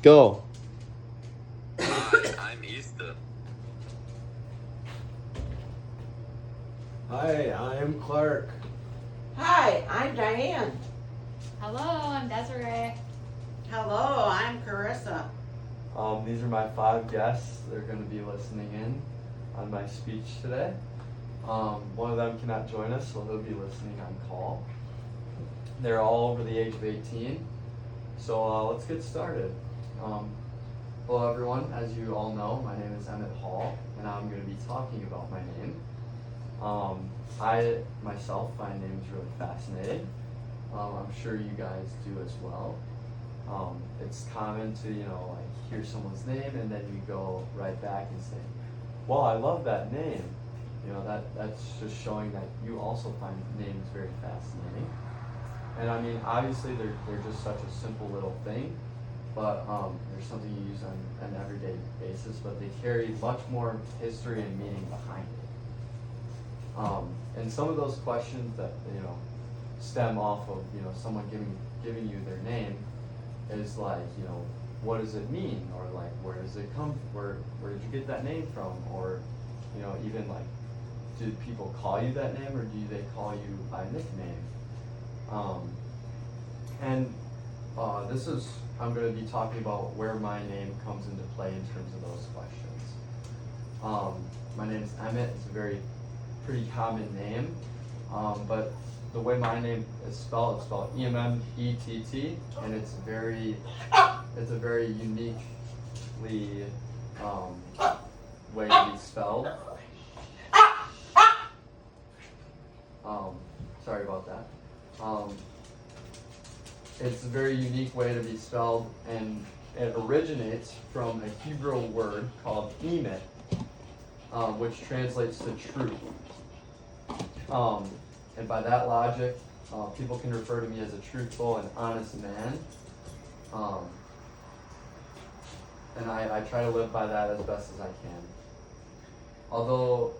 Go. Hi, I'm Easton. Hi, I'm Clark. Hi, I'm Diane. Hello, I'm Desiree. Hello, I'm Carissa. These are my 5 guests. They're going to be listening in on my speech today. One of them cannot join us, so he'll be listening on call. They're all over the age of 18. So let's get started. Hello everyone, as you all know, my name is Emmett Hull, and I'm going to be talking about my name. I myself find names really fascinating. I'm sure you guys do as well. It's common to, hear someone's name and then you go right back and say, well, I love that name. That's just showing that you also find names very fascinating. And I mean, obviously they're just such a simple little thing, but there's something you use on an everyday basis, but they carry much more history and meaning behind it. And some of those questions that, stem off of, someone giving you their name is like, what does it mean? Or like, where does it come from? Where did you get that name from? Or, even like, do people call you that name or do they call you by nickname? I'm going to be talking about where my name comes into play in terms of those questions. My name is Emmett. It's a pretty common name, but the way my name is spelled, it's spelled E-M-M-E-T-T, and it's a very uniquely way to be spelled. Sorry about that. It's a very unique way to be spelled, and it originates from a Hebrew word called Emmett, which translates to truth. And by that logic, people can refer to me as a truthful and honest man. And I try to live by that as best as I can. Although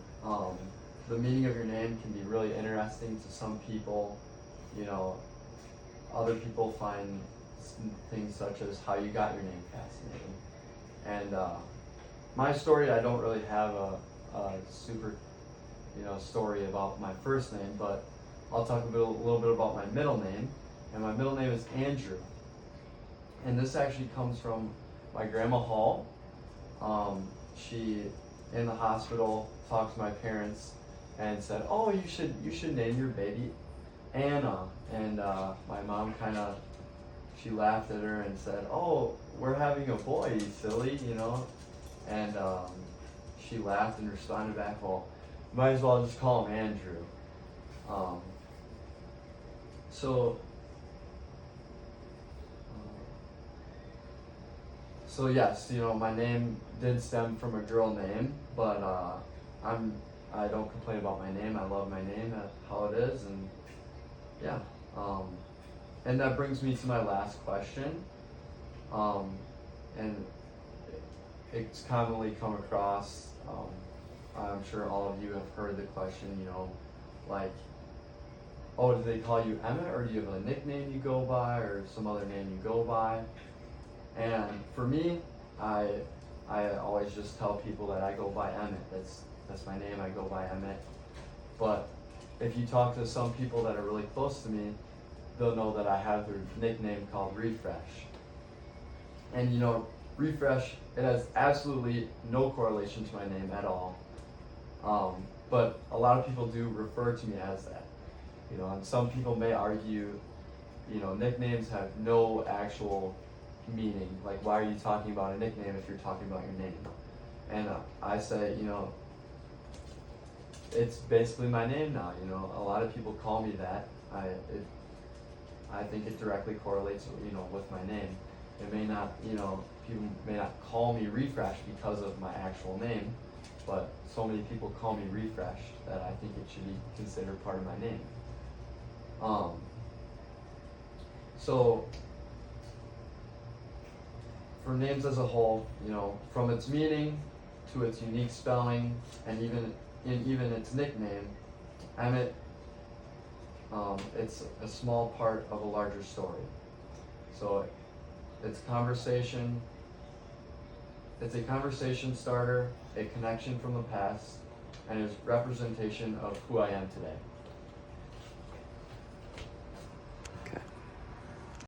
the meaning of your name can be really interesting to some people, other people find things such as how you got your name fascinating. And my story, I don't really have a super story about my first name, but I'll talk a little bit about my middle name. And my middle name is Andrew. And this actually comes from my grandma Hall. She, in the hospital, talked to my parents and said, "Oh, you should name your baby Anna." And my mom she laughed at her and said, "Oh, we're having a boy, you silly," And she laughed and responded back, "Well, might as well just call him Andrew." So yes, my name did stem from a girl name, but I don't complain about my name. I love my name, how it is, and yeah. And that brings me to my last question. And it's commonly come across. I'm sure all of you have heard the question, like, oh, do they call you Emmett, or do you have a nickname you go by, or some other name you go by? And for me, I always just tell people that I go by Emmett. That's my name. I go by Emmett. But if you talk to some people that are really close to me, they'll know that I have their nickname called Refresh. And Refresh, it has absolutely no correlation to my name at all. But a lot of people do refer to me as that. And some people may argue, nicknames have no actual meaning. Like, why are you talking about a nickname if you're talking about your name? And I say, it's basically my name now. A lot of people call me that. I think it directly correlates, with my name. It may not, people may not call me Refresh because of my actual name, but so many people call me Refresh that I think it should be considered part of my name. So for names as a whole, from its meaning to its unique spelling and even its nickname, Emmett, it's a small part of a larger story. So It's conversation. It's a conversation starter, a connection from the past, and is representation of who I am today.